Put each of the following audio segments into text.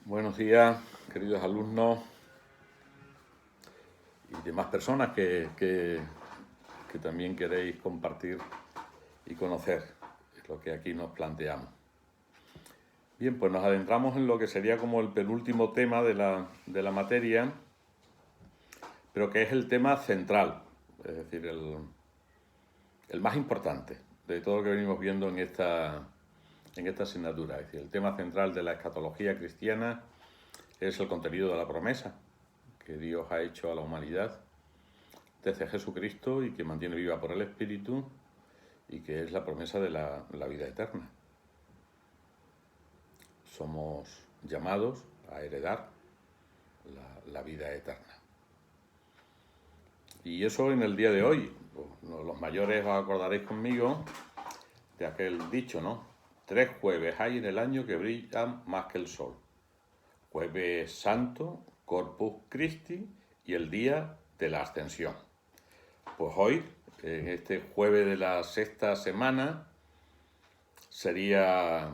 Buenos días, queridos alumnos y demás personas que también queréis compartir y conocer lo que aquí nos planteamos. Bien, pues nos adentramos en lo que sería como el penúltimo tema de la materia, pero que es el tema central, es decir, el más importante de todo lo que venimos viendo en esta asignatura. Es decir, el tema central de la escatología cristiana es el contenido de la promesa que Dios ha hecho a la humanidad desde Jesucristo y que mantiene viva por el Espíritu y que es la promesa de la vida eterna. Somos llamados a heredar la vida eterna. Y eso en el día de hoy. Los mayores os acordaréis conmigo de aquel dicho, ¿no? 3 jueves hay en el año que brillan más que el sol. Jueves Santo, Corpus Christi y el día de la Ascensión. Pues hoy, en este jueves de la sexta semana, sería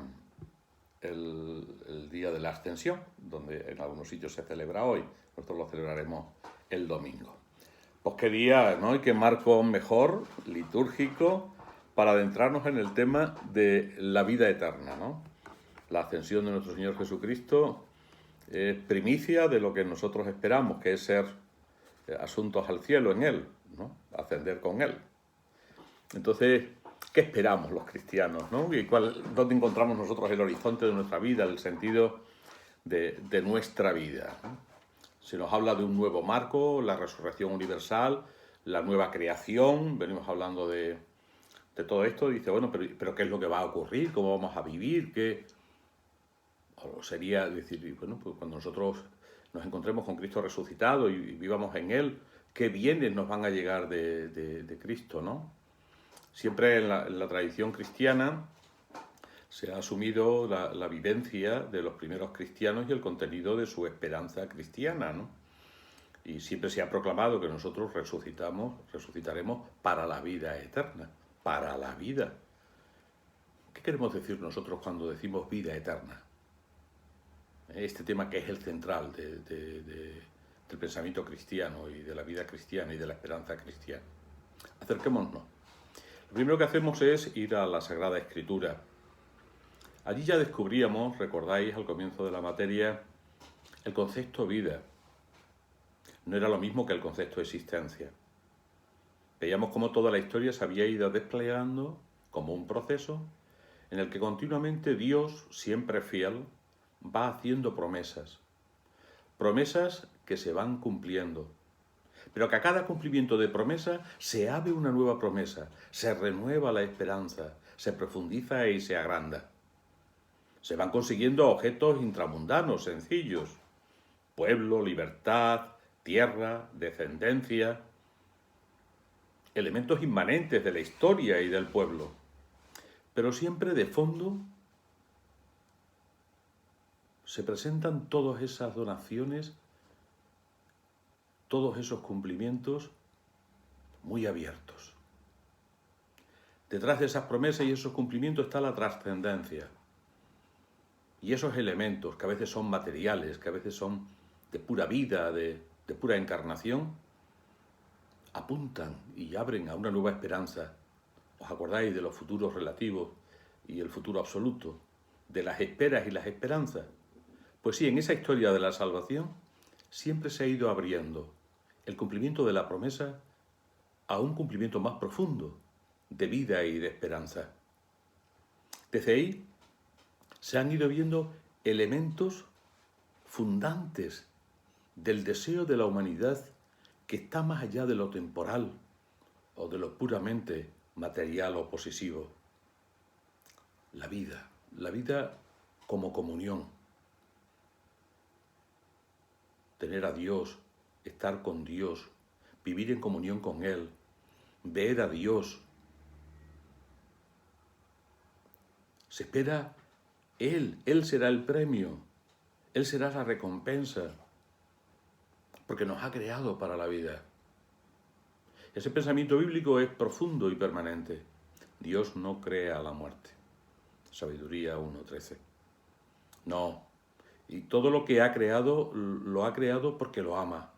el día de la Ascensión, donde en algunos sitios se celebra hoy. Nosotros lo celebraremos el domingo. Pues qué día, ¿no? Y qué marco mejor, litúrgico, para adentrarnos en el tema de la vida eterna, ¿no? La ascensión de nuestro Señor Jesucristo es primicia de lo que nosotros esperamos, que es ser asuntos al cielo en Él, ¿no? Ascender con Él. Entonces, ¿qué esperamos los cristianos, ¿no? ¿Y dónde encontramos nosotros el horizonte de nuestra vida, el sentido de nuestra vida, ¿no? Se nos habla de un nuevo marco, la resurrección universal, la nueva creación, venimos hablando de todo esto, dice, bueno, pero ¿qué es lo que va a ocurrir? ¿Cómo vamos a vivir? ¿Qué? O sería decir, bueno, pues cuando nosotros nos encontremos con Cristo resucitado y vivamos en Él, ¿qué bienes nos van a llegar de Cristo, ¿no? Siempre en la tradición cristiana se ha asumido la vivencia de los primeros cristianos y el contenido de su esperanza cristiana, ¿no? Y siempre se ha proclamado que nosotros resucitaremos para la vida eterna, para la vida. ¿Qué queremos decir nosotros cuando decimos vida eterna? Este tema que es el central del pensamiento cristiano y de la vida cristiana y de la esperanza cristiana. Acerquémonos. Lo primero que hacemos es ir a la Sagrada Escritura. Allí ya descubríamos, recordáis al comienzo de la materia, el concepto vida. No era lo mismo que el concepto existencia. Veíamos cómo toda la historia se había ido desplegando como un proceso en el que continuamente Dios, siempre fiel, va haciendo promesas. Promesas que se van cumpliendo. Pero que a cada cumplimiento de promesa se abre una nueva promesa, se renueva la esperanza, se profundiza y se agranda. Se van consiguiendo objetos intramundanos, sencillos. Pueblo, libertad, tierra, descendencia. Elementos inmanentes de la historia y del pueblo. Pero siempre de fondo se presentan todas esas donaciones, todos esos cumplimientos muy abiertos. Detrás de esas promesas y esos cumplimientos está la trascendencia. Y esos elementos, que a veces son materiales, que a veces son de pura vida, de pura encarnación, apuntan y abren a una nueva esperanza. ¿Os acordáis de los futuros relativos y el futuro absoluto? De las esperas y las esperanzas. Pues sí, en esa historia de la salvación siempre se ha ido abriendo el cumplimiento de la promesa a un cumplimiento más profundo de vida y de esperanza. Desde ahí se han ido viendo elementos fundantes del deseo de la humanidad que está más allá de lo temporal o de lo puramente material o posesivo. La vida como comunión. Tener a Dios, estar con Dios, vivir en comunión con Él, ver a Dios. Se espera Él será el premio, Él será la recompensa, porque nos ha creado para la vida. Ese pensamiento bíblico es profundo y permanente. Dios no crea la muerte. Sabiduría 1:13. No. Y todo lo que ha creado, lo ha creado porque lo ama.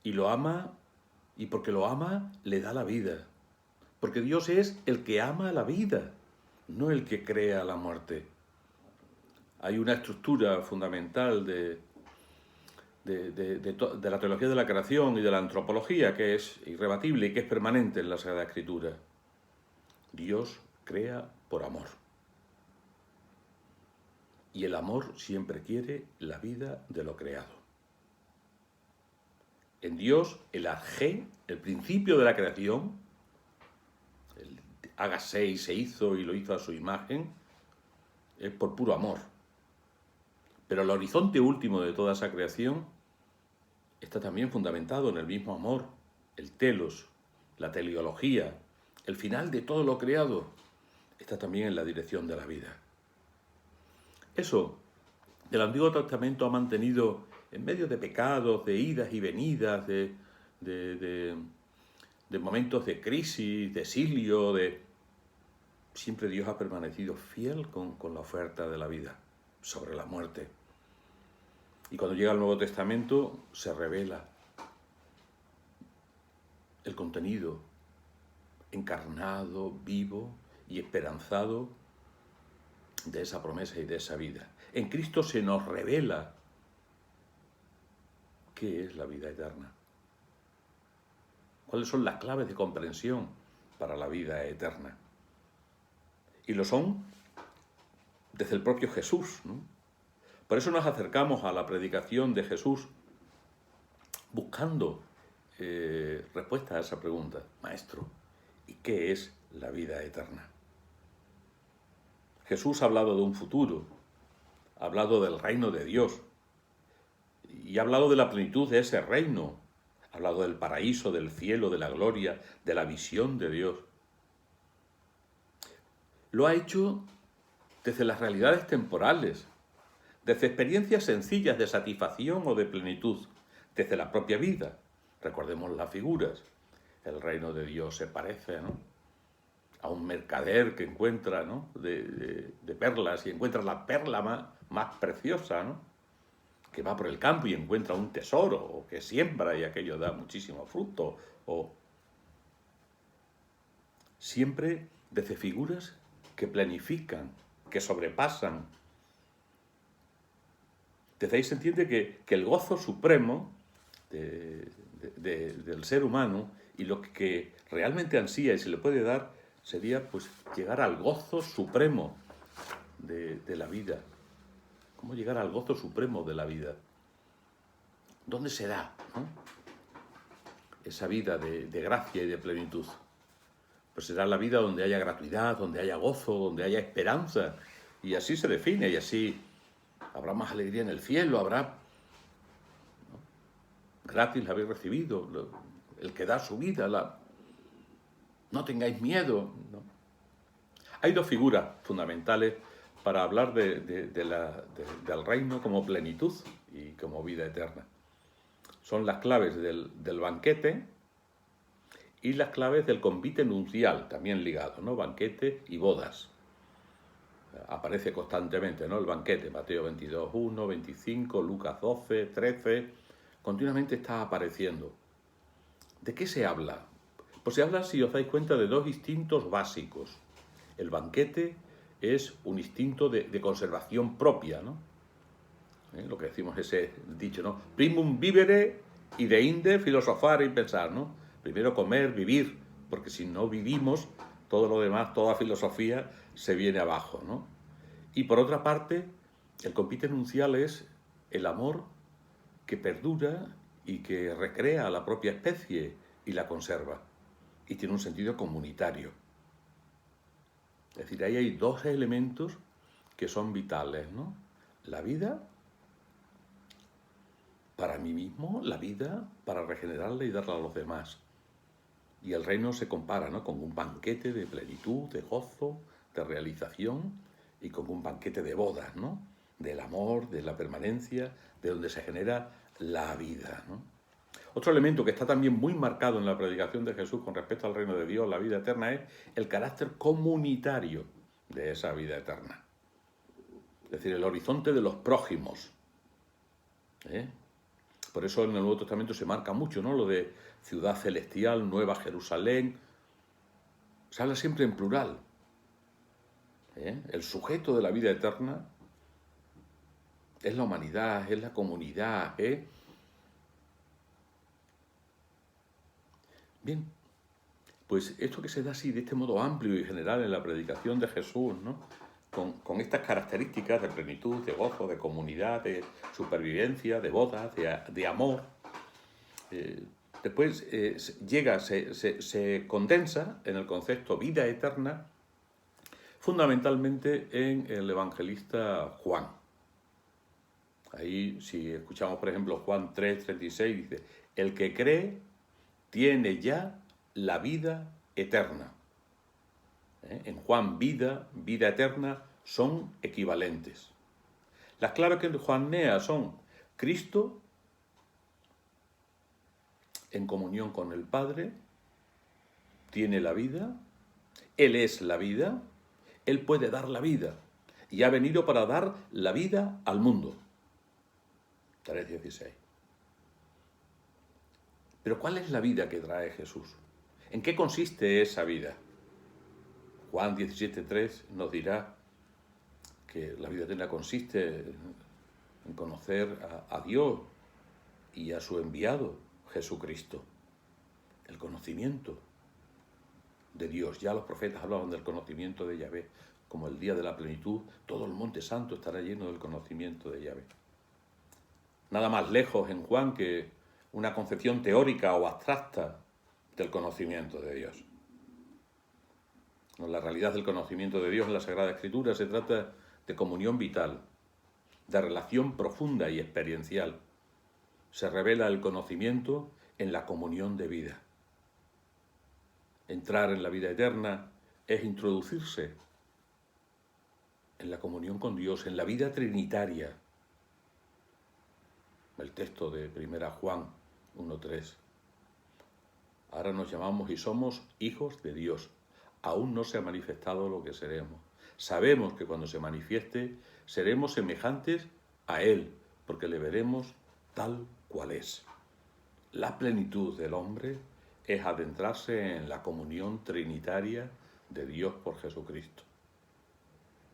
Y lo ama, y porque lo ama, le da la vida. Porque Dios es el que ama la vida, no el que crea la muerte. Hay una estructura fundamental de la teología de la creación y de la antropología que es irrebatible y que es permanente en la Sagrada Escritura. Dios crea por amor. Y el amor siempre quiere la vida de lo creado. En Dios, el arjé, el principio de la creación, el hágase y se hizo y lo hizo a su imagen, es por puro amor. Pero el horizonte último de toda esa creación está también fundamentado en el mismo amor, el telos, la teleología, el final de todo lo creado, está también en la dirección de la vida. Eso, el Antiguo Testamento ha mantenido, en medio de pecados, de idas y venidas, de momentos de crisis, de exilio, siempre Dios ha permanecido fiel con la oferta de la vida sobre la muerte. Y cuando llega el Nuevo Testamento se revela el contenido encarnado, vivo y esperanzado de esa promesa y de esa vida. En Cristo se nos revela qué es la vida eterna. ¿Cuáles son las claves de comprensión para la vida eterna? Y lo son desde el propio Jesús, ¿no? Por eso nos acercamos a la predicación de Jesús buscando respuesta a esa pregunta. Maestro, ¿y qué es la vida eterna? Jesús ha hablado de un futuro, ha hablado del reino de Dios y ha hablado de la plenitud de ese reino, ha hablado del paraíso, del cielo, de la gloria, de la visión de Dios. Lo ha hecho desde las realidades temporales, desde experiencias sencillas de satisfacción o de plenitud, desde la propia vida. Recordemos las figuras. El reino de Dios se parece, ¿no?, a un mercader que encuentra, ¿no?, de perlas y encuentra la perla más preciosa, ¿no?, que va por el campo y encuentra un tesoro, o que siembra y aquello da muchísimo fruto, o siempre desde figuras que planifican, que sobrepasan. Desde ahí se entiende que el gozo supremo del ser humano y lo que realmente ansía y se le puede dar sería pues llegar al gozo supremo de la vida. ¿Cómo llegar al gozo supremo de la vida? ¿Dónde se da, ¿no?, esa vida de gracia y de plenitud? Pues será la vida donde haya gratuidad, donde haya gozo, donde haya esperanza. Y así se define, y así habrá más alegría en el cielo, habrá, ¿no?, gratis la habéis recibido, el que da su vida, no tengáis miedo, ¿no? Hay dos figuras fundamentales para hablar del reino como plenitud y como vida eterna. Son las claves del banquete y las claves del convite nupcial, también ligado, ¿no?, banquete y bodas. Aparece constantemente, ¿no?, el banquete, Mateo 22, 1, 25, Lucas 12, 13, continuamente está apareciendo. ¿De qué se habla? Pues se habla, si os dais cuenta, de dos instintos básicos. El banquete es un instinto de conservación propia, ¿no? Lo que decimos ese dicho, ¿no? Primum vivere y deinde filosofare y pensar, ¿no? Primero comer, vivir, porque si no vivimos, todo lo demás, toda filosofía se viene abajo, ¿no? Y por otra parte, el convite nupcial es el amor que perdura y que recrea a la propia especie y la conserva. Y tiene un sentido comunitario. Es decir, ahí hay dos elementos que son vitales, ¿no? La vida para mí mismo, la vida para regenerarla y darla a los demás. Y el reino se compara, ¿no?, con un banquete de plenitud, de gozo, de realización y con un banquete de bodas, ¿no?, del amor, de la permanencia, de donde se genera la vida, ¿no? Otro elemento que está también muy marcado en la predicación de Jesús con respecto al reino de Dios, la vida eterna, es el carácter comunitario de esa vida eterna. Es decir, el horizonte de los prójimos. Por eso en el Nuevo Testamento se marca mucho, ¿no? Lo de ciudad celestial, Nueva Jerusalén. Se habla siempre en plural. El sujeto de la vida eterna es la humanidad, es la comunidad. Bien, pues esto que se da así, de este modo amplio y general en la predicación de Jesús, ¿no? Con estas características de plenitud, de gozo, de comunidad, de supervivencia, de bodas, de amor, después se condensa en el concepto vida eterna, fundamentalmente en el evangelista Juan. Ahí, si escuchamos, por ejemplo, Juan 3:36, dice, el que cree tiene ya la vida eterna. En Juan, vida eterna son equivalentes. Las claves que en Juannea son Cristo en comunión con el Padre, tiene la vida, Él es la vida, Él puede dar la vida y ha venido para dar la vida al mundo. 3:16. Pero ¿cuál es la vida que trae Jesús? ¿En qué consiste esa vida? Juan 17:3 nos dirá que la vida eterna consiste en conocer a Dios y a su enviado, Jesucristo. El conocimiento de Dios. Ya los profetas hablaban del conocimiento de Yahvé. Como el día de la plenitud, todo el monte santo estará lleno del conocimiento de Yahvé. Nada más lejos en Juan que una concepción teórica o abstracta del conocimiento de Dios. La realidad del conocimiento de Dios en la Sagrada Escritura se trata de comunión vital, de relación profunda y experiencial. Se revela el conocimiento en la comunión de vida. Entrar en la vida eterna es introducirse en la comunión con Dios, en la vida trinitaria. El texto de 1 Juan 1:3. Ahora nos llamamos y somos hijos de Dios. Aún no se ha manifestado lo que seremos. Sabemos que cuando se manifieste seremos semejantes a Él, porque le veremos tal cual es. La plenitud del hombre es adentrarse en la comunión trinitaria de Dios por Jesucristo.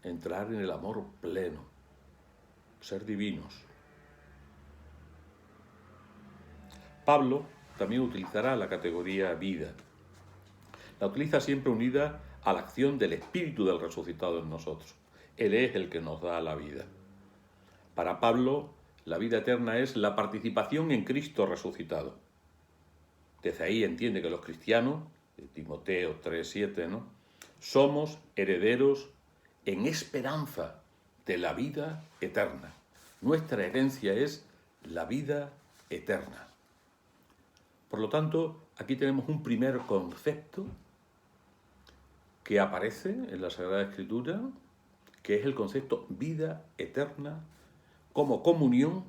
Entrar en el amor pleno, ser divinos. Pablo también utilizará la categoría vida. La utiliza siempre unida a la acción del Espíritu del resucitado en nosotros. Él es el que nos da la vida. Para Pablo, la vida eterna es la participación en Cristo resucitado. Desde ahí entiende que los cristianos, Timoteo 3:7, ¿no?, somos herederos en esperanza de la vida eterna. Nuestra herencia es la vida eterna. Por lo tanto, aquí tenemos un primer concepto que aparece en la Sagrada Escritura, que es el concepto vida eterna como comunión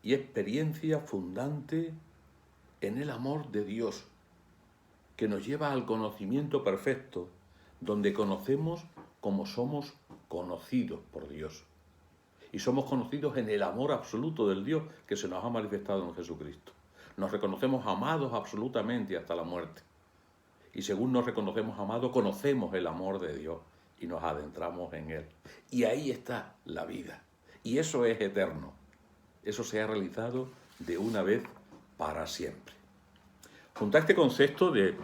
y experiencia fundante en el amor de Dios, que nos lleva al conocimiento perfecto, donde conocemos como somos conocidos por Dios. Y somos conocidos en el amor absoluto del Dios que se nos ha manifestado en Jesucristo. Nos reconocemos amados absolutamente hasta la muerte. Y según nos reconocemos amados, conocemos el amor de Dios y nos adentramos en Él. Y ahí está la vida. Y eso es eterno. Eso se ha realizado de una vez para siempre. Junto a este concepto de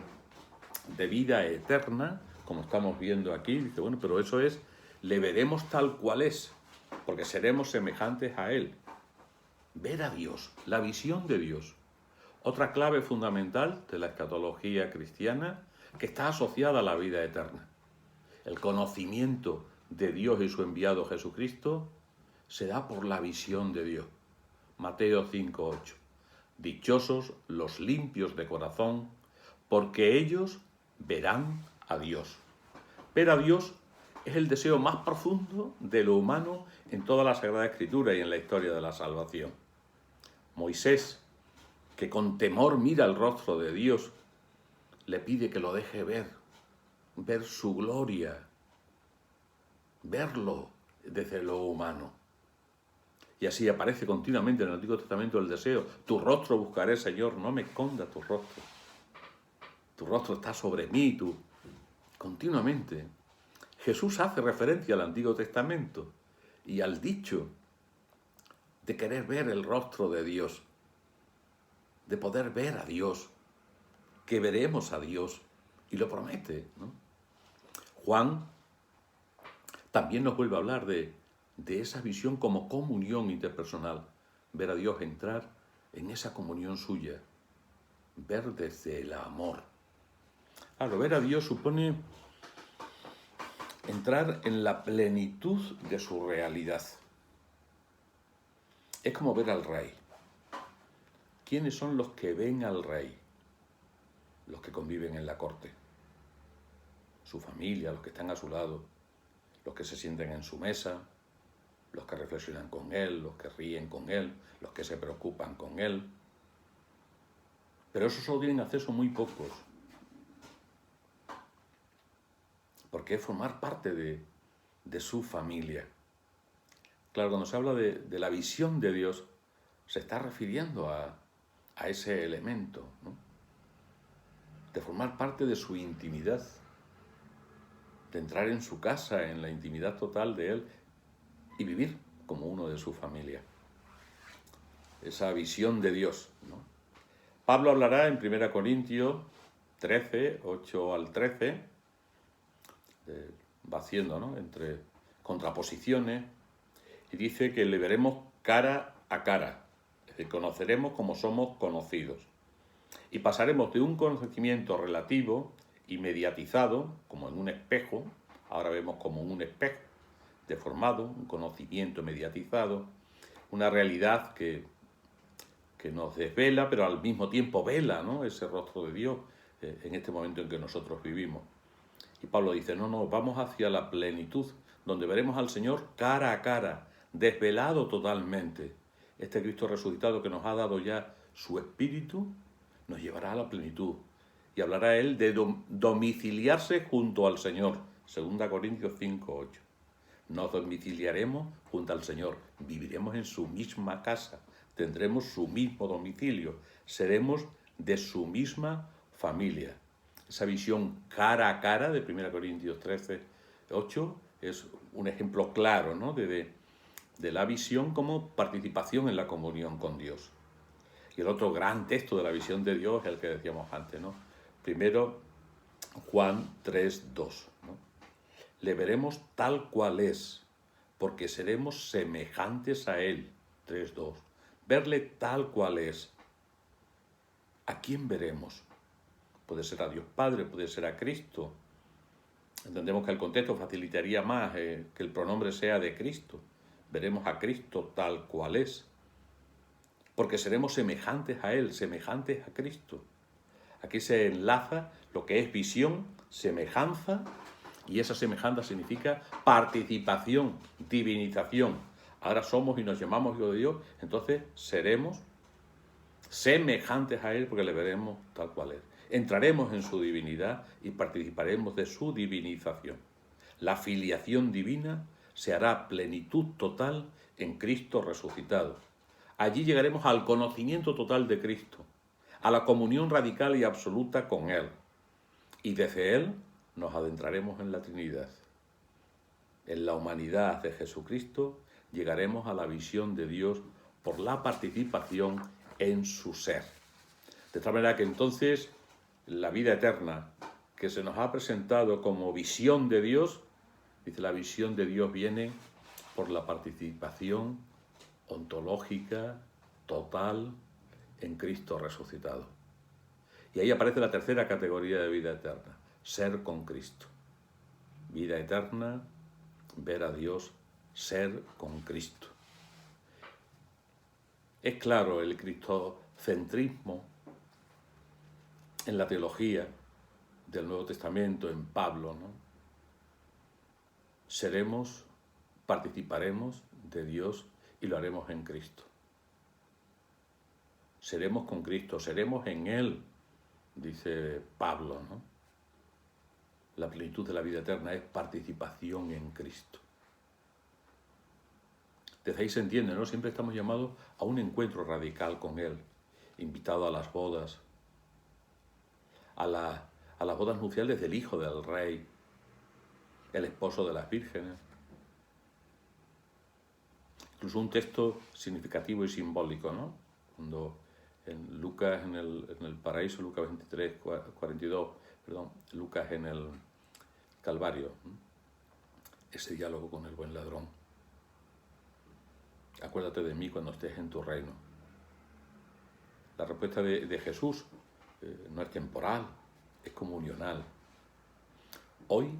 vida eterna, como estamos viendo aquí, dice, bueno, pero eso es, le veremos tal cual es, porque seremos semejantes a Él. Ver a Dios, la visión de Dios. Otra clave fundamental de la escatología cristiana que está asociada a la vida eterna. El conocimiento de Dios y su enviado Jesucristo se da por la visión de Dios. Mateo 5:8. Dichosos los limpios de corazón, porque ellos verán a Dios. Ver a Dios es el deseo más profundo de lo humano en toda la Sagrada Escritura y en la historia de la salvación. Moisés, que con temor mira el rostro de Dios, le pide que lo deje ver su gloria, verlo, desde lo humano. Y así aparece continuamente en el Antiguo Testamento el deseo. Tu rostro buscaré, Señor, no me esconda tu rostro. Tu rostro está sobre mí, tú. Continuamente. Jesús hace referencia al Antiguo Testamento y al dicho de querer ver el rostro de Dios, de poder ver a Dios, que veremos a Dios, y lo promete, ¿no? Juan también nos vuelve a hablar de esa visión como comunión interpersonal, ver a Dios entrar en esa comunión suya, ver desde el amor. Claro, ver a Dios supone entrar en la plenitud de su realidad. Es como ver al rey. ¿Quiénes son los que ven al rey? Los que conviven en la corte. Su familia, los que están a su lado, los que se sienten en su mesa, los que reflexionan con él, los que ríen con él, los que se preocupan con él. Pero eso solo tienen acceso muy pocos. Porque es formar parte de su familia. Claro, cuando se habla de la visión de Dios, se está refiriendo a ese elemento, ¿no? De formar parte de su intimidad, de entrar en su casa, en la intimidad total de Él y vivir como uno de su familia. Esa visión de Dios, ¿no? Pablo hablará en 1 Corintios 13, 8 al 13, va haciendo, ¿no?, entre contraposiciones, y dice que le veremos cara a cara, es decir, conoceremos como somos conocidos, y pasaremos de un conocimiento relativo y mediatizado, como en un espejo, ahora vemos como en un espejo deformado, un conocimiento mediatizado, una realidad que nos desvela, pero al mismo tiempo vela, ¿no?, ese rostro de Dios en este momento en que nosotros vivimos. Y Pablo dice, no, vamos hacia la plenitud, donde veremos al Señor cara a cara, desvelado totalmente. Este Cristo resucitado que nos ha dado ya su Espíritu, nos llevará a la plenitud. Y hablará Él de domiciliarse junto al Señor. 2 Corintios 5, 8. Nos domiciliaremos junto al Señor. Viviremos en su misma casa. Tendremos su mismo domicilio. Seremos de su misma familia. Esa visión cara a cara de 1 Corintios 13, 8 es un ejemplo claro, ¿no?, de la visión como participación en la comunión con Dios. Y el otro gran texto de la visión de Dios es el que decíamos antes, ¿no? Primero, Juan 3, 2, ¿no? Le veremos tal cual es, porque seremos semejantes a Él. 3, 2. Verle tal cual es. ¿A quién veremos? Puede ser a Dios Padre, puede ser a Cristo. Entendemos que el contexto facilitaría más que el pronombre sea de Cristo. Veremos a Cristo tal cual es. Porque seremos semejantes a Él, semejantes a Cristo. Aquí se enlaza lo que es visión, semejanza, y esa semejanza significa participación, divinización. Ahora somos y nos llamamos hijos de Dios, entonces seremos semejantes a Él porque le veremos tal cual es. Entraremos en su divinidad y participaremos de su divinización. La filiación divina se hará plenitud total en Cristo resucitado. Allí llegaremos al conocimiento total de Cristo, a la comunión radical y absoluta con Él. Y desde Él nos adentraremos en la Trinidad. En la humanidad de Jesucristo llegaremos a la visión de Dios por la participación en su ser. De tal manera que entonces la vida eterna que se nos ha presentado como visión de Dios, dice, la visión de Dios viene por la participación ontológica, total, en Cristo resucitado. Y ahí aparece la tercera categoría de vida eterna, ser con Cristo. Vida eterna, ver a Dios, ser con Cristo. Es claro el cristocentrismo en la teología del Nuevo Testamento, en Pablo, ¿no? Participaremos de Dios y lo haremos en Cristo. Seremos con Cristo, seremos en Él, dice Pablo, ¿no? La plenitud de la vida eterna es participación en Cristo. Desde ahí se entiende, ¿no? Siempre estamos llamados a un encuentro radical con Él, invitado a las bodas, a las bodas nupciales del Hijo del Rey, el esposo de las vírgenes. Incluso un texto significativo y simbólico, ¿no? Cuando en Lucas, en el paraíso, Lucas 23, 42, perdón, Lucas en el Calvario, ese diálogo con el buen ladrón. Acuérdate de mí cuando estés en tu reino. La respuesta de Jesús no es temporal, es comunional. Hoy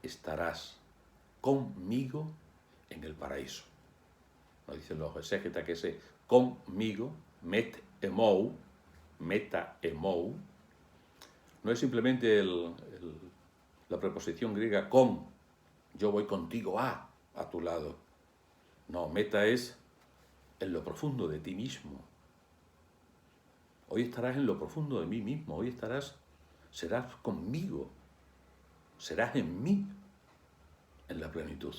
estarás conmigo en el paraíso. Nos dicen los exégetas que ese conmigo, meta emou, no es simplemente la preposición griega con, yo voy contigo a tu lado. No, meta es en lo profundo de ti mismo. Hoy estarás en lo profundo de mí mismo, hoy serás conmigo, serás en mí, en la plenitud.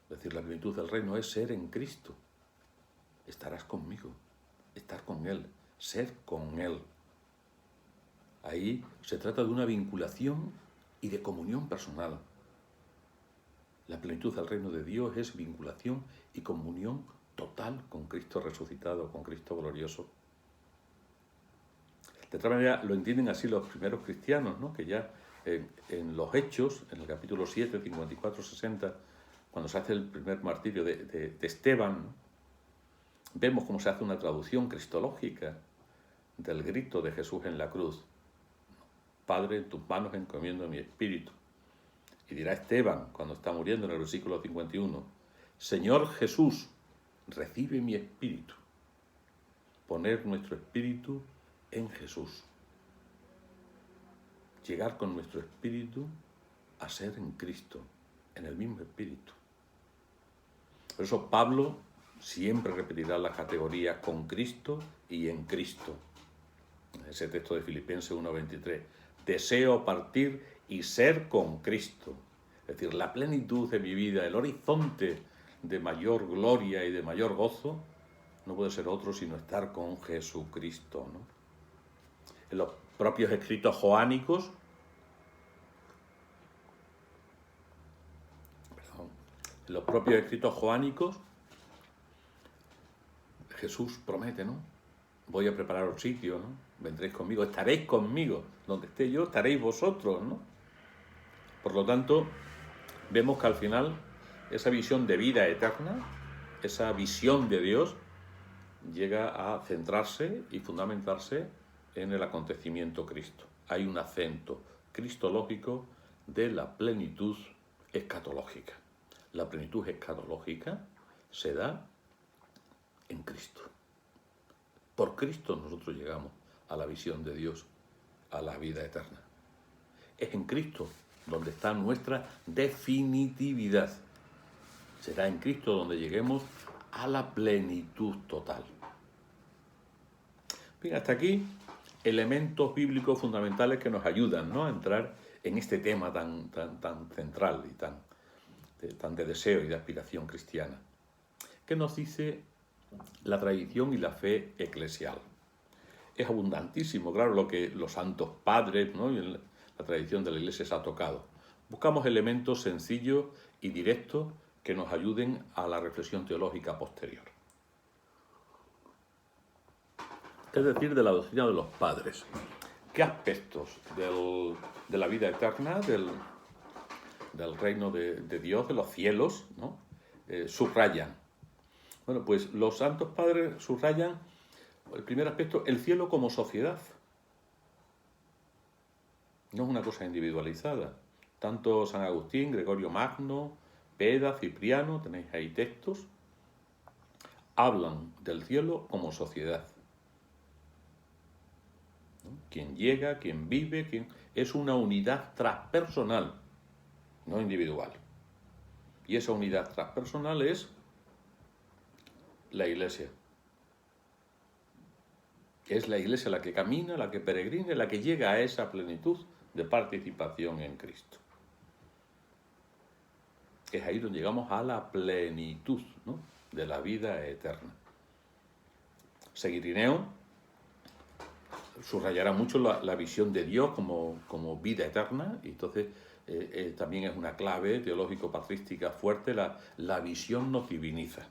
Es decir, la plenitud del reino es ser en Cristo. Estarás conmigo, estar con Él, ser con Él. Ahí se trata de una vinculación y de comunión personal. La plenitud del reino de Dios es vinculación y comunión total con Cristo resucitado, con Cristo glorioso. De otra manera lo entienden así los primeros cristianos, ¿no? Que ya en los Hechos, en el capítulo 7, 54, 60, cuando se hace el primer martirio de Esteban, ¿no? Vemos cómo se hace una traducción cristológica del grito de Jesús en la cruz. Padre, en tus manos encomiendo mi espíritu. Y dirá Esteban, cuando está muriendo en el versículo 51, Señor Jesús, recibe mi espíritu. Poner nuestro espíritu en Jesús. Llegar con nuestro espíritu a ser en Cristo, en el mismo espíritu. Por eso Pablo siempre repetirá las categorías con Cristo y en Cristo. Ese texto de Filipenses 1:23. Deseo partir y ser con Cristo. Es decir, la plenitud de mi vida, el horizonte de mayor gloria y de mayor gozo, no puede ser otro sino estar con Jesucristo, ¿no? En los propios escritos joánicos, Jesús promete, ¿no? Voy a preparar un sitio, ¿no? Vendréis conmigo, estaréis conmigo. Donde esté yo, estaréis vosotros, ¿no? Por lo tanto, vemos que al final esa visión de vida eterna, esa visión de Dios, llega a centrarse y fundamentarse en el acontecimiento Cristo. Hay un acento cristológico de la plenitud escatológica. La plenitud escatológica se da en Cristo. Por Cristo nosotros llegamos a la visión de Dios, a la vida eterna. Es en Cristo donde está nuestra definitividad. Será en Cristo donde lleguemos a la plenitud total. Bien, hasta aquí elementos bíblicos fundamentales que nos ayudan, ¿no?, a entrar en este tema tan central y tan de deseo y de aspiración cristiana. ¿Qué nos dice la tradición y la fe eclesial? Es abundantísimo, claro, lo que los santos padres, ¿no?, y en la tradición de la Iglesia se ha tocado. Buscamos elementos sencillos y directos que nos ayuden a la reflexión teológica posterior. Es decir, de la doctrina de los padres. ¿Qué aspectos de la vida eterna, del reino de Dios, de los cielos, ¿no?, subrayan? Bueno, pues los santos padres subrayan el primer aspecto, el cielo como sociedad. No es una cosa individualizada. Tanto San Agustín, Gregorio Magno, Beda, Cipriano, tenéis ahí textos, hablan del cielo como sociedad. ¿No? Quien llega, quien vive, es una unidad transpersonal, no individual. Y esa unidad transpersonal es la Iglesia. Es la Iglesia la que camina, la que peregrina, la que llega a esa plenitud de participación en Cristo. es ahí donde llegamos a la plenitud, ¿no?, de la vida eterna. San Irineo subrayará mucho la visión de Dios como vida eterna, y entonces también es una clave teológico-patrística fuerte, la visión nos diviniza.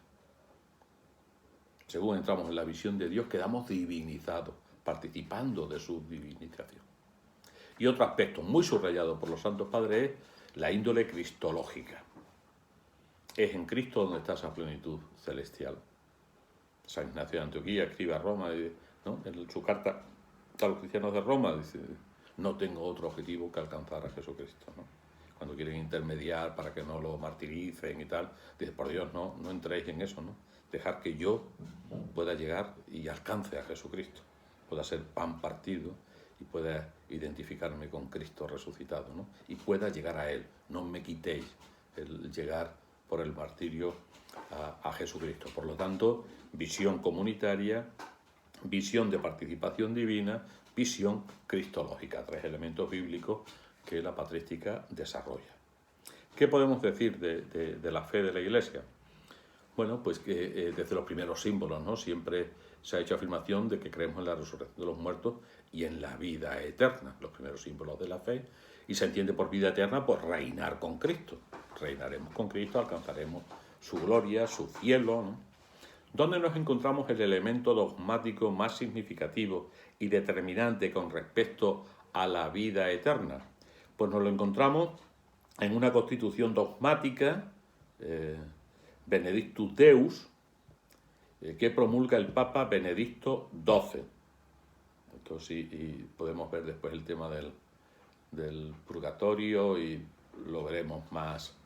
Según entramos en la visión de Dios, quedamos divinizados, participando de su divinización. Y otro aspecto muy subrayado por los santos padres es la índole cristológica. Es en Cristo donde está esa plenitud celestial. San Ignacio de Antioquía escribe a Roma, ¿no?, en su carta a los cristianos de Roma, dice: no tengo otro objetivo que alcanzar a Jesucristo, ¿no? Cuando quieren intermediar para que no lo martiricen y tal, dice: por Dios, no entréis en eso, ¿no? Dejar que yo pueda llegar y alcance a Jesucristo, pueda ser pan partido y pueda identificarme con Cristo resucitado, ¿no?, y pueda llegar a Él. No me quitéis el llegar por el martirio a Jesucristo. Por lo tanto, visión comunitaria, visión de participación divina, visión cristológica, 3 elementos bíblicos que la patrística desarrolla. ¿Qué podemos decir de la fe de la Iglesia? Bueno, pues que desde los primeros símbolos, ¿no?, siempre se ha hecho afirmación de que creemos en la resurrección de los muertos y en la vida eterna, los primeros símbolos de la fe, y se entiende por vida eterna por reinar con Cristo. Reinaremos con Cristo, alcanzaremos su gloria, su cielo, ¿no? ¿Dónde nos encontramos el elemento dogmático más significativo y determinante con respecto a la vida eterna? Pues nos lo encontramos en una constitución dogmática, Benedictus Deus, que promulga el Papa Benedicto XII. Entonces, y podemos ver después el tema del purgatorio y lo veremos más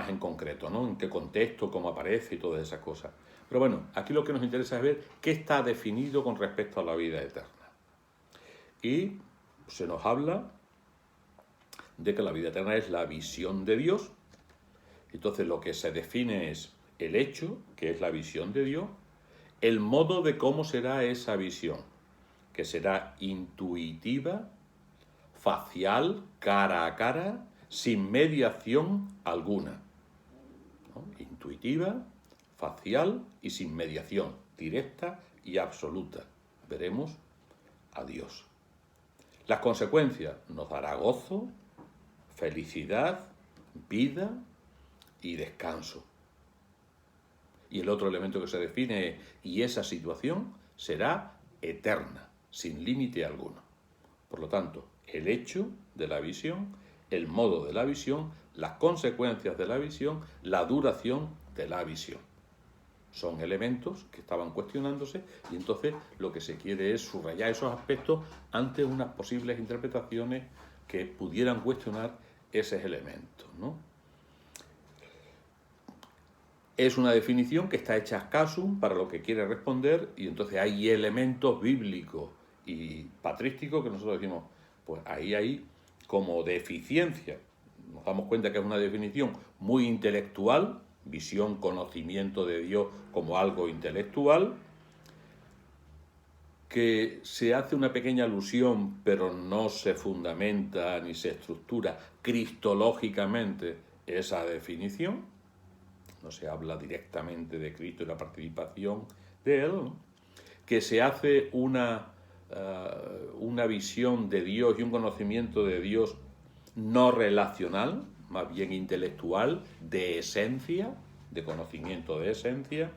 en concreto, ¿no?, en qué contexto, cómo aparece y todas esas cosas. Pero bueno, aquí lo que nos interesa es ver qué está definido con respecto a la vida eterna. Y se nos habla de que la vida eterna es la visión de Dios. Entonces lo que se define es el hecho, que es la visión de Dios, el modo de cómo será esa visión, que será intuitiva, facial, cara a cara, sin mediación alguna, ¿no? Intuitiva, facial y sin mediación, directa y absoluta. Veremos a Dios. Las consecuencias: nos dará gozo, felicidad, vida y descanso. Y el otro elemento que se define es: y esa situación será eterna, sin límite alguno. Por lo tanto, el hecho de la visión, el modo de la visión, las consecuencias de la visión, la duración de la visión. Son elementos que estaban cuestionándose, y entonces lo que se quiere es subrayar esos aspectos ante unas posibles interpretaciones que pudieran cuestionar esos elementos, ¿no? Es una definición que está hecha casum para lo que quiere responder, y entonces hay elementos bíblicos y patrísticos que nosotros decimos, pues ahí hay como deficiencia. Nos damos cuenta que es una definición muy intelectual, visión, conocimiento de Dios como algo intelectual, que se hace una pequeña alusión, pero no se fundamenta ni se estructura cristológicamente esa definición. No se habla directamente de Cristo y la participación de Él, ¿no? Que se hace una visión de Dios y un conocimiento de Dios no relacional, más bien intelectual, de esencia, de conocimiento de esencia,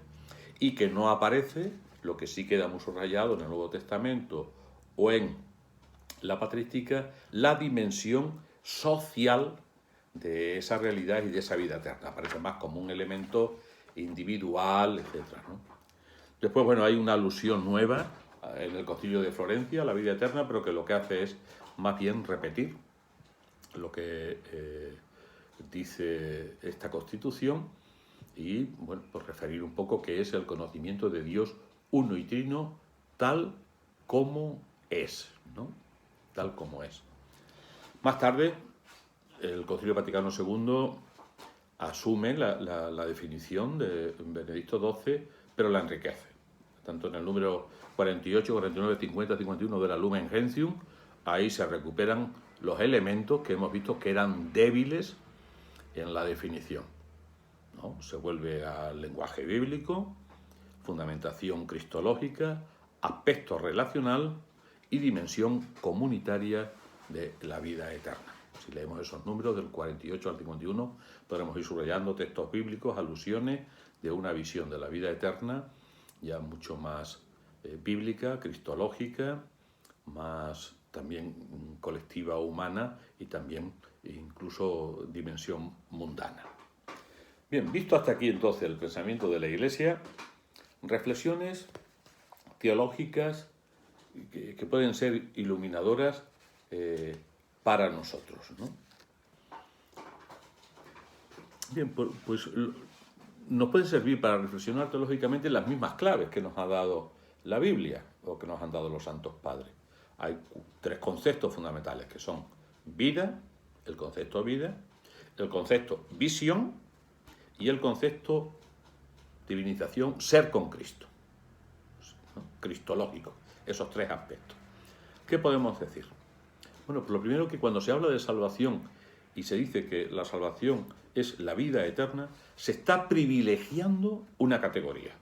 y que no aparece, lo que sí queda muy subrayado en el Nuevo Testamento o en la patrística, la dimensión social de esa realidad y de esa vida eterna. Aparece más como un elemento individual, etc., ¿no? Después, bueno, hay una alusión nueva en el Concilio de Florencia a la vida eterna, pero que lo que hace es más bien repetir lo que dice esta Constitución y, bueno, pues referir un poco qué es el conocimiento de Dios uno y trino tal como es, ¿no? Tal como es. Más tarde, el Concilio Vaticano II asume la definición de Benedicto XII, pero la enriquece. Tanto en el número 48, 49, 50, 51 de la Lumen Gentium, ahí se recuperan los elementos que hemos visto que eran débiles en la definición, ¿no? Se vuelve al lenguaje bíblico, fundamentación cristológica, aspecto relacional y dimensión comunitaria de la vida eterna. Si leemos esos números del 48 al 51, podremos ir subrayando textos bíblicos, alusiones de una visión de la vida eterna ya mucho más bíblica, cristológica, más también colectiva, humana y también incluso dimensión mundana. Bien, visto hasta aquí entonces el pensamiento de la Iglesia, reflexiones teológicas que pueden ser iluminadoras para nosotros, ¿no? Bien, pues nos pueden servir para reflexionar teológicamente las mismas claves que nos ha dado la Biblia o que nos han dado los santos padres. Hay tres conceptos fundamentales que son vida, el concepto vida, el concepto visión y el concepto divinización, ser con Cristo, ¿no? Cristológico, esos tres aspectos. ¿Qué podemos decir? Bueno, pues lo primero que cuando se habla de salvación y se dice que la salvación es la vida eterna, se está privilegiando una categoría.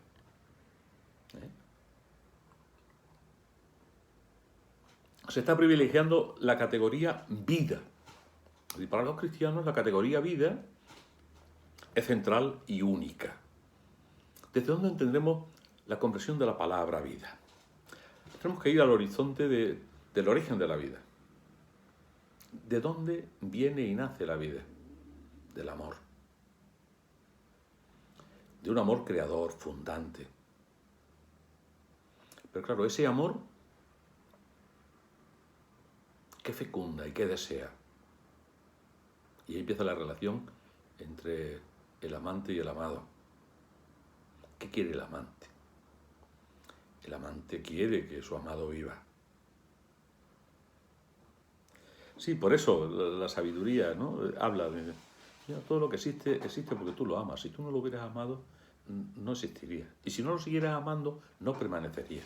Se está privilegiando la categoría vida. Y para los cristianos la categoría vida es central y única. ¿Desde dónde entendemos la comprensión de la palabra vida? Tenemos que ir al horizonte del origen de la vida. ¿De dónde viene y nace la vida? Del amor. De un amor creador, fundante. Pero claro, ese amor que fecunda y que desea. Y ahí empieza la relación entre el amante y el amado. ¿Qué quiere el amante? El amante quiere que su amado viva. Sí, por eso la sabiduría, ¿no? Habla de todo lo que existe, existe porque tú lo amas. Si tú no lo hubieras amado, no existiría. Y si no lo siguieras amando, no permanecería.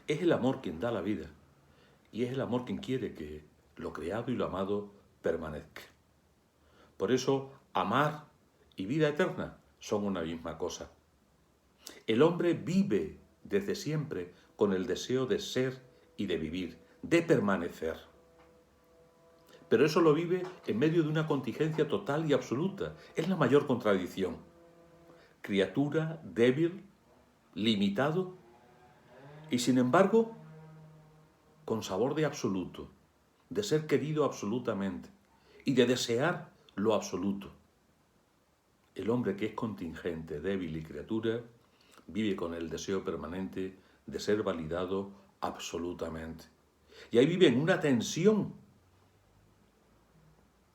Es el amor quien da la vida. Y es el amor quien quiere que lo creado y lo amado permanezca. Por eso, amar y vida eterna son una misma cosa. El hombre vive desde siempre con el deseo de ser y de vivir, de permanecer. Pero eso lo vive en medio de una contingencia total y absoluta. Es la mayor contradicción. Criatura, débil, limitado, y sin embargo, con sabor de absoluto, de ser querido absolutamente y de desear lo absoluto. El hombre que es contingente, débil y criatura, vive con el deseo permanente de ser validado absolutamente. Y ahí vive en una tensión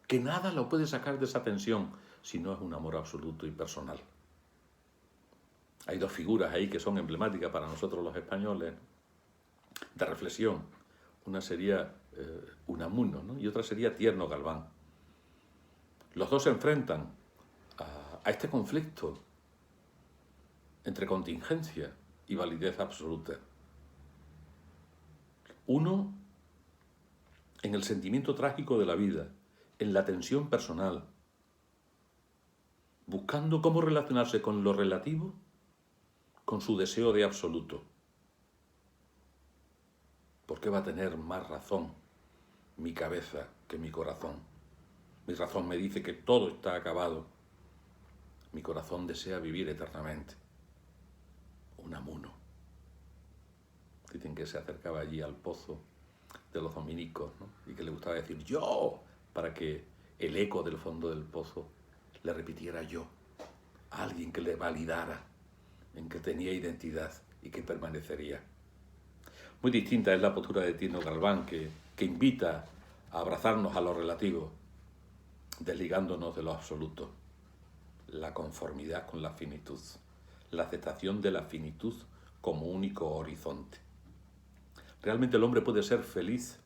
que nada lo puede sacar de esa tensión si no es un amor absoluto y personal. Hay dos figuras ahí que son emblemáticas para nosotros los españoles de reflexión. Una sería Unamuno, ¿no? Y otra sería Tierno Galván. Los dos se enfrentan a este conflicto entre contingencia y validez absoluta. Uno en el sentimiento trágico de la vida, en la tensión personal, buscando cómo relacionarse con lo relativo, con su deseo de absoluto. ¿Por qué va a tener más razón mi cabeza que mi corazón? Mi razón me dice que todo está acabado. Mi corazón desea vivir eternamente. Unamuno. Dicen que se acercaba allí al pozo de los dominicos, ¿no? Y que le gustaba decir yo, para que el eco del fondo del pozo le repitiera yo, a alguien que le validara en que tenía identidad y que permanecería. Muy distinta es la postura de Tierno Galván, que invita a abrazarnos a lo relativo, desligándonos de lo absoluto. La conformidad con la finitud, la aceptación de la finitud como único horizonte. Realmente el hombre puede ser feliz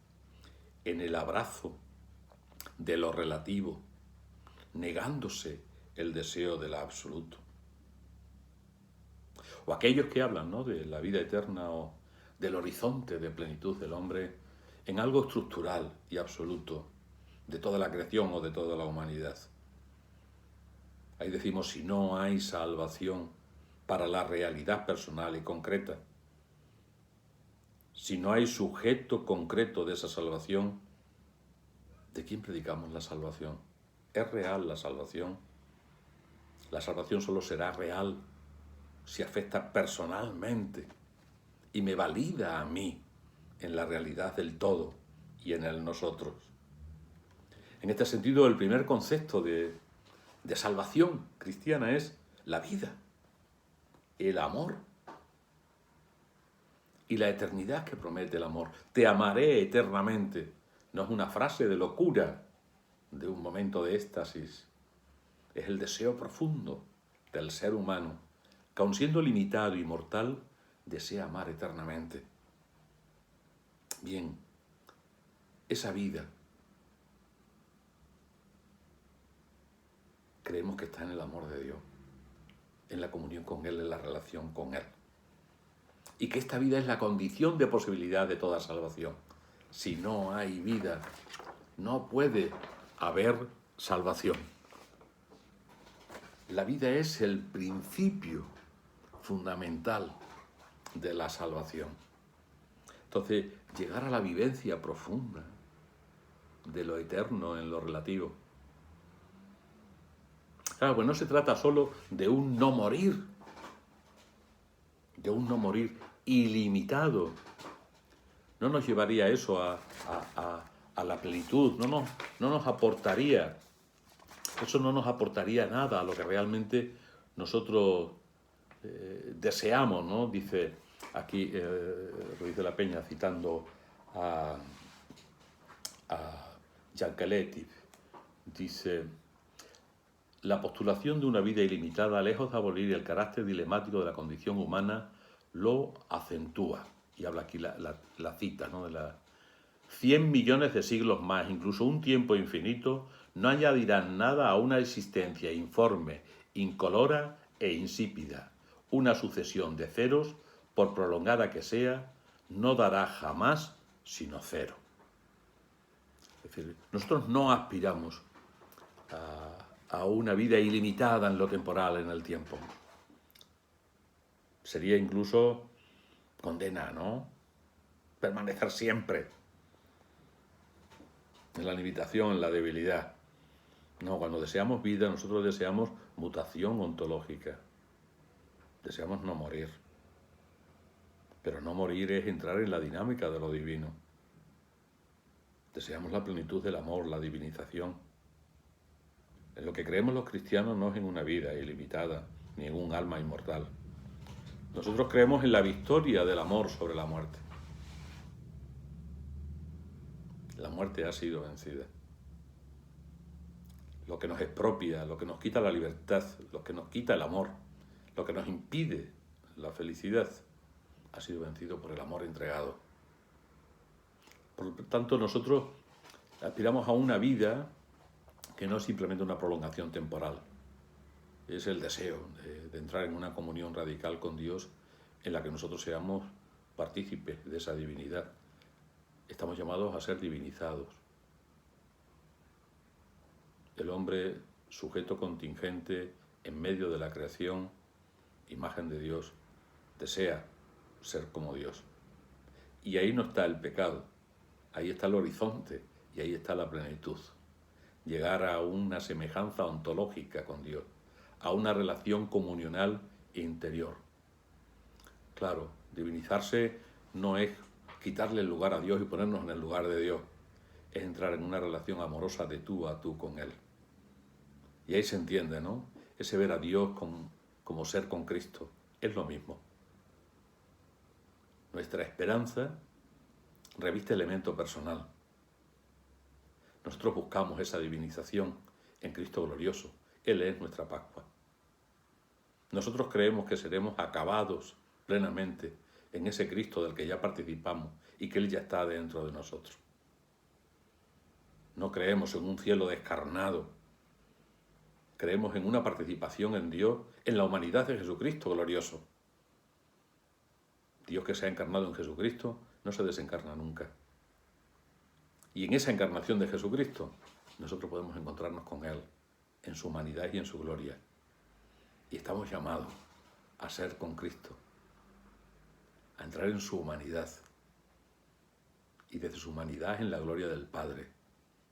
en el abrazo de lo relativo, negándose el deseo de lo absoluto. O aquellos que hablan, ¿no?, de la vida eterna o del horizonte de plenitud del hombre en algo estructural y absoluto de toda la creación o de toda la humanidad. Ahí decimos, si no hay salvación para la realidad personal y concreta, si no hay sujeto concreto de esa salvación, ¿de quién predicamos la salvación? ¿Es real la salvación? La salvación solo será real si afecta personalmente y me valida a mí en la realidad del todo y en el nosotros. En este sentido, el primer concepto de salvación cristiana es la vida, el amor y la eternidad que promete el amor. Te amaré eternamente. No es una frase de locura, de un momento de éxtasis. Es el deseo profundo del ser humano, que aun siendo limitado y mortal, desea amar eternamente. Bien, esa vida creemos que está en el amor de Dios, en la comunión con Él, en la relación con Él. Y que esta vida es la condición de posibilidad de toda salvación. Si no hay vida, no puede haber salvación. La vida es el principio fundamental de la salvación. Entonces, llegar a la vivencia profunda de lo eterno en lo relativo. Claro, pues no se trata solo de un no morir, ilimitado. No nos llevaría eso a la plenitud, no nos aportaría, eso no nos aportaría nada a lo que realmente nosotros deseamos, ¿no? Dice aquí Ruiz de la Peña, citando a Giancarletti, dice: la postulación de una vida ilimitada, lejos de abolir el carácter dilemático de la condición humana, lo acentúa. Y habla aquí la cita, ¿no? De 100 millones de siglos más, incluso un tiempo infinito, no añadirán nada a una existencia informe, incolora e insípida. Una sucesión de ceros, por prolongada que sea, no dará jamás sino cero. Es decir, nosotros no aspiramos a una vida ilimitada en lo temporal, en el tiempo. Sería incluso condena, ¿no? Permanecer siempre en la limitación, en la debilidad. No, cuando deseamos vida, nosotros deseamos mutación ontológica. Deseamos no morir. Pero no morir es entrar en la dinámica de lo divino. Deseamos la plenitud del amor, la divinización. En lo que creemos los cristianos no es en una vida ilimitada, ni en un alma inmortal. Nosotros creemos en la victoria del amor sobre la muerte. La muerte ha sido vencida. Lo que nos expropia, lo que nos quita la libertad, lo que nos quita el amor, lo que nos impide la felicidad, ha sido vencido por el amor entregado. Por lo tanto, nosotros aspiramos a una vida que no es simplemente una prolongación temporal. Es el deseo de entrar en una comunión radical con Dios en la que nosotros seamos partícipes de esa divinidad. Estamos llamados a ser divinizados. El hombre, sujeto contingente en medio de la creación, imagen de Dios, desea ser como Dios. Y ahí no está el pecado, ahí está el horizonte y ahí está la plenitud. Llegar a una semejanza ontológica con Dios, a una relación comunional e interior. Claro, divinizarse no es quitarle el lugar a Dios y ponernos en el lugar de Dios, es entrar en una relación amorosa de tú a tú con Él. Y ahí se entiende, ¿no? Ese ver a Dios como ser con Cristo, es lo mismo. Nuestra esperanza reviste elemento personal. Nosotros buscamos esa divinización en Cristo glorioso. Él es nuestra Pascua. Nosotros creemos que seremos acabados plenamente en ese Cristo del que ya participamos y que Él ya está dentro de nosotros. No creemos en un cielo descarnado. Creemos en una participación en Dios, en la humanidad de Jesucristo glorioso. Dios que se ha encarnado en Jesucristo no se desencarna nunca. Y en esa encarnación de Jesucristo nosotros podemos encontrarnos con Él, en su humanidad y en su gloria. Y estamos llamados a ser con Cristo, a entrar en su humanidad y desde su humanidad en la gloria del Padre,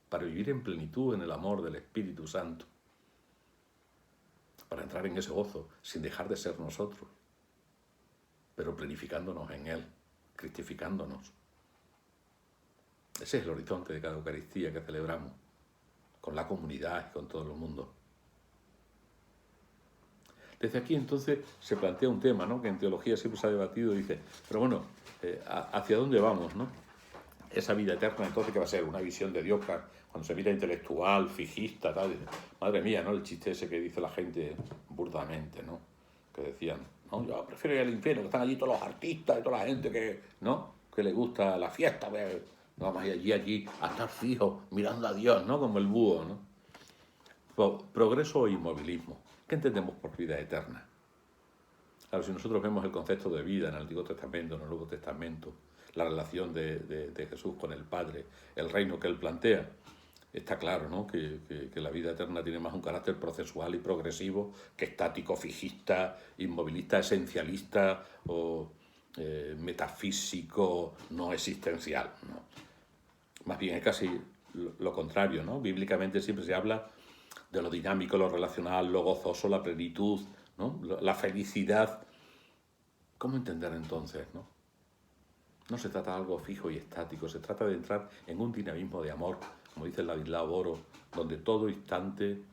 para vivir en plenitud en el amor del Espíritu Santo, para entrar en ese gozo sin dejar de ser nosotros, pero plenificándonos en Él, cristificándonos. Ese es el horizonte de cada Eucaristía que celebramos, con la comunidad y con todo el mundo. Desde aquí entonces se plantea un tema, ¿no?, que en teología siempre se ha debatido, dice, pero bueno, ¿hacia dónde vamos, no? Esa vida eterna, entonces, ¿qué va a ser? Una visión de Dios cuando se mira intelectual, fijista, tal. Madre mía, ¿no? El chiste ese que dice la gente burdamente, ¿no? Que decían, no, yo prefiero ir al infierno, que están allí todos los artistas y toda la gente que, ¿no?, que le gusta la fiesta, pues, vamos allí a estar fijos, mirando a Dios, ¿no? Como el búho, ¿no? Progreso o inmovilismo. ¿Qué entendemos por vida eterna? Claro, si nosotros vemos el concepto de vida en el Antiguo Testamento, en el Nuevo Testamento, la relación de Jesús con el Padre, el reino que Él plantea, está claro, ¿no?, que la vida eterna tiene más un carácter procesual y progresivo que estático, fijista, inmovilista, esencialista o metafísico, no existencial, ¿no? Más bien es casi lo contrario, ¿no? Bíblicamente siempre se habla de lo dinámico, lo relacional, lo gozoso, la plenitud, ¿no?, la felicidad. ¿Cómo entender entonces, no? No se trata de algo fijo y estático, se trata de entrar en un dinamismo de amor, como dice el Ladislao Boro, donde todo instante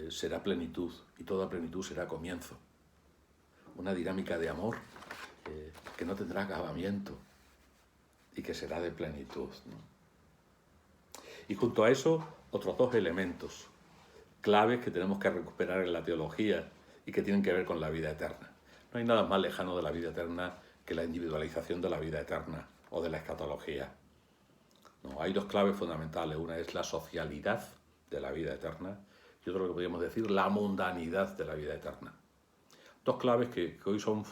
será plenitud y toda plenitud será comienzo. Una dinámica de amor que no tendrá acabamiento y que será de plenitud, ¿no? Y junto a eso, otros dos elementos claves que tenemos que recuperar en la teología y que tienen que ver con la vida eterna. No hay nada más lejano de la vida eterna que la individualización de la vida eterna o de la escatología. No, hay dos claves fundamentales. Una es la socialidad de la vida eterna y otra, lo que podríamos decir, la mundanidad de la vida eterna. Dos claves que hoy son,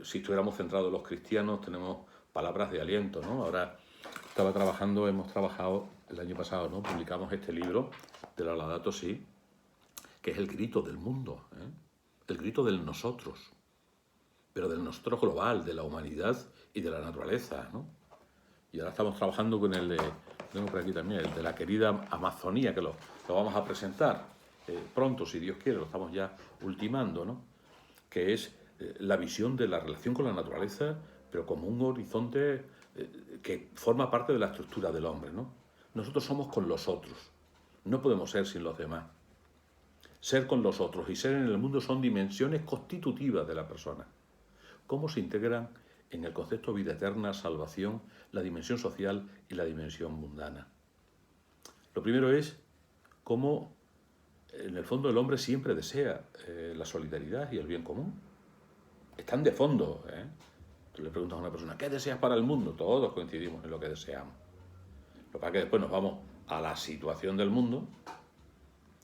si estuviéramos centrados los cristianos, tenemos palabras de aliento, ¿no? Ahora hemos trabajado el año pasado, ¿no? Publicamos este libro de la Laudato Si, que es el grito del mundo, el grito del nosotros, pero del nosotros global, de la humanidad y de la naturaleza, ¿no? Y ahora estamos trabajando con tengo por aquí también, el de la querida Amazonía, que lo vamos a presentar pronto, si Dios quiere, lo estamos ya ultimando, ¿no? Que es la visión de la relación con la naturaleza, pero como un horizonte que forma parte de la estructura del hombre, ¿no? Nosotros somos con los otros, no podemos ser sin los demás. Ser con los otros y ser en el mundo son dimensiones constitutivas de la persona. ¿Cómo se integran en el concepto de vida eterna, salvación, la dimensión social y la dimensión mundana? Lo primero es cómo, en el fondo, el hombre siempre desea la solidaridad y el bien común. Están de fondo, ¿eh? Tú le preguntas a una persona, ¿qué deseas para el mundo? Todos coincidimos en lo que deseamos. Lo que pasa es que después nos vamos a la situación del mundo,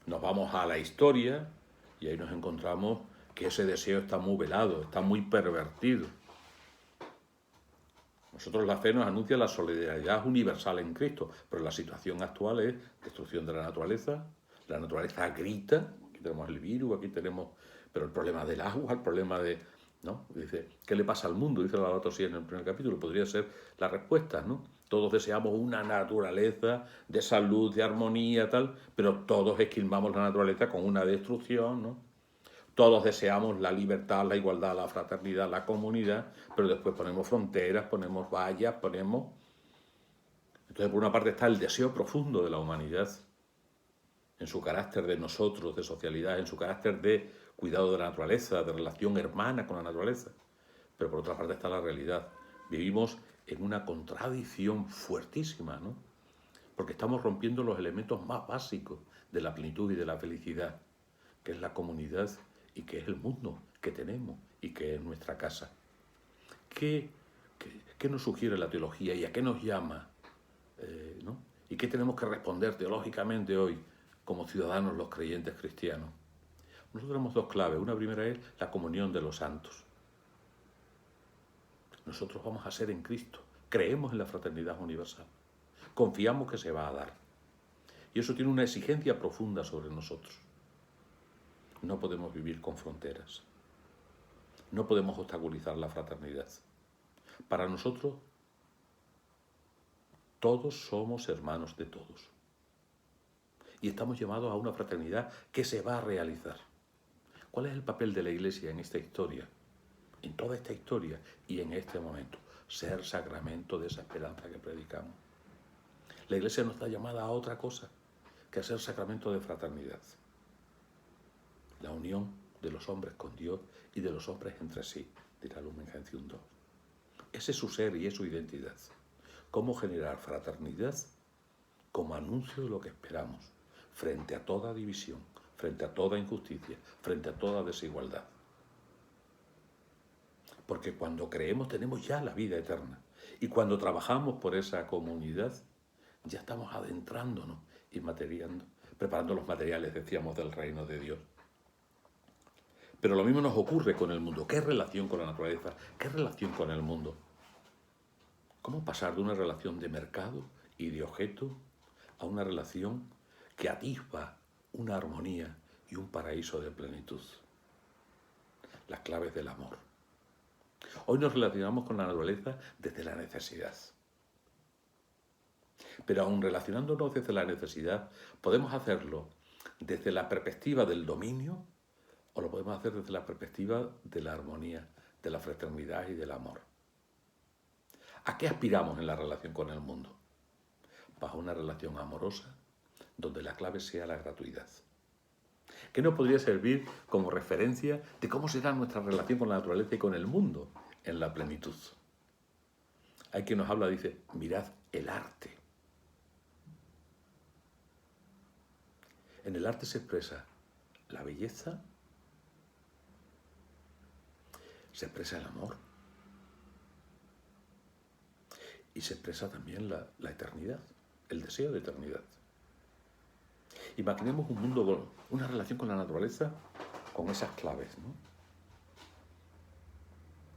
nos vamos a la historia y ahí nos encontramos que ese deseo está muy velado, está muy pervertido. Nosotros, la fe nos anuncia la solidaridad universal en Cristo, pero la situación actual es destrucción de la naturaleza grita, aquí tenemos el virus, aquí tenemos, pero el problema del agua, el problema de, ¿no? Dice, ¿qué le pasa al mundo? Dice la Laudato Si en el primer capítulo, podría ser la respuesta, ¿no? Todos deseamos una naturaleza de salud, de armonía, tal, pero todos esquilmamos la naturaleza con una destrucción, ¿no? Todos deseamos la libertad, la igualdad, la fraternidad, la comunidad, pero después ponemos fronteras, ponemos vallas, ponemos... Entonces, por una parte está el deseo profundo de la humanidad, en su carácter de nosotros, de socialidad, en su carácter de cuidado de la naturaleza, de relación hermana con la naturaleza. Pero por otra parte está la realidad. Vivimos en una contradicción fuertísima, ¿no? Porque estamos rompiendo los elementos más básicos de la plenitud y de la felicidad, que es la comunidad y que es el mundo que tenemos y que es nuestra casa. ¿Qué nos sugiere la teología y a qué nos llama? ¿No? ¿Y qué tenemos que responder teológicamente hoy como ciudadanos los creyentes cristianos? Nosotros tenemos dos claves. Una primera es la comunión de los santos. Nosotros vamos a ser en Cristo. Creemos en la fraternidad universal. Confiamos que se va a dar. Y eso tiene una exigencia profunda sobre nosotros. No podemos vivir con fronteras. No podemos obstaculizar la fraternidad. Para nosotros, todos somos hermanos de todos. Y estamos llamados a una fraternidad que se va a realizar. ¿Cuál es el papel de la Iglesia en esta historia? En toda esta historia y en este momento. Ser sacramento de esa esperanza que predicamos. La Iglesia no está llamada a otra cosa que a ser sacramento de fraternidad. La unión de los hombres con Dios y de los hombres entre sí, dirá Lumen Gentium 2. Ese es su ser y es su identidad. ¿Cómo generar fraternidad como anuncio de lo que esperamos frente a toda división, frente a toda injusticia, frente a toda desigualdad? Porque cuando creemos tenemos ya la vida eterna. Y cuando trabajamos por esa comunidad, ya estamos adentrándonos y preparando los materiales, decíamos, del reino de Dios. Pero lo mismo nos ocurre con el mundo. ¿Qué relación con la naturaleza? ¿Qué relación con el mundo? ¿Cómo pasar de una relación de mercado y de objeto a una relación que atisba una armonía y un paraíso de plenitud? Las claves del amor. Hoy nos relacionamos con la naturaleza desde la necesidad. Pero aun relacionándonos desde la necesidad, podemos hacerlo desde la perspectiva del dominio o lo podemos hacer desde la perspectiva de la armonía, de la fraternidad y del amor. ¿A qué aspiramos en la relación con el mundo? Bajo una relación amorosa, donde la clave sea la gratuidad. ¿Qué nos podría servir como referencia de cómo será nuestra relación con la naturaleza y con el mundo en la plenitud? Hay quien nos habla, dice, mirad el arte. En el arte se expresa la belleza, se expresa el amor y se expresa también la eternidad, el deseo de eternidad. Imaginemos un mundo, una relación con la naturaleza con esas claves, ¿no?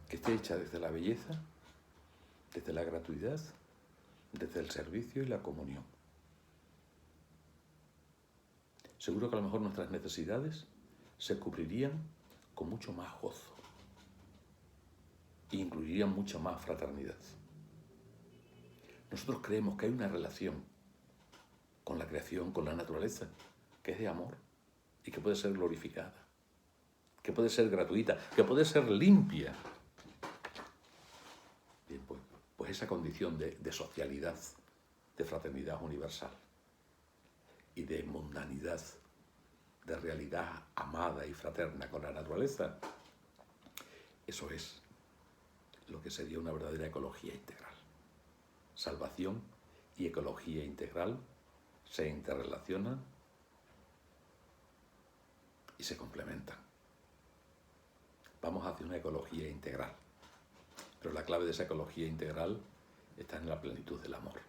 Que esté hecha desde la belleza, desde la gratuidad, desde el servicio y la comunión. Seguro que a lo mejor nuestras necesidades se cubrirían con mucho más gozo e incluirían mucha más fraternidad. Nosotros creemos que hay una relación con la creación, con la naturaleza, que es de amor y que puede ser glorificada, que puede ser gratuita, que puede ser limpia. Bien, pues esa condición de socialidad, de fraternidad universal y de mundanidad, de realidad amada y fraterna con la naturaleza, eso es lo que sería una verdadera ecología integral. Salvación y ecología integral se interrelacionan y se complementan. Vamos hacia una ecología integral, pero la clave de esa ecología integral está en la plenitud del amor.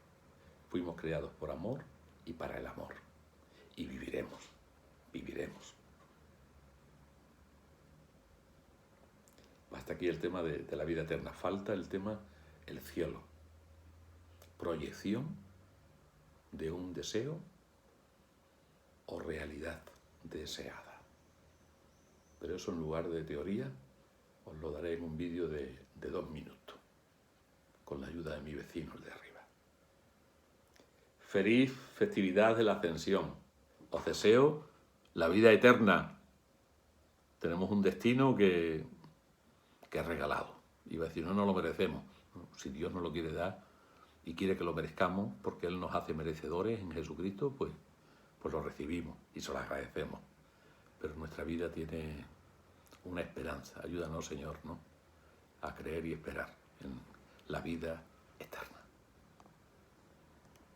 Fuimos creados por amor y para el amor. Y viviremos. Hasta aquí el tema de la vida eterna. Falta el tema, el cielo. Proyección de un deseo o realidad deseada. Pero eso en lugar de teoría os lo daré en un vídeo de 2 minutos, con la ayuda de mi vecino, el de arriba. Feliz festividad de la Ascensión. Os deseo la vida eterna. Tenemos un destino que es regalado. Iba a decir, no lo merecemos. Si Dios nos lo quiere dar y quiere que lo merezcamos porque Él nos hace merecedores en Jesucristo, pues lo recibimos y se lo agradecemos. Pero nuestra vida tiene una esperanza. Ayúdanos, Señor, ¿no?, a creer y esperar en la vida eterna.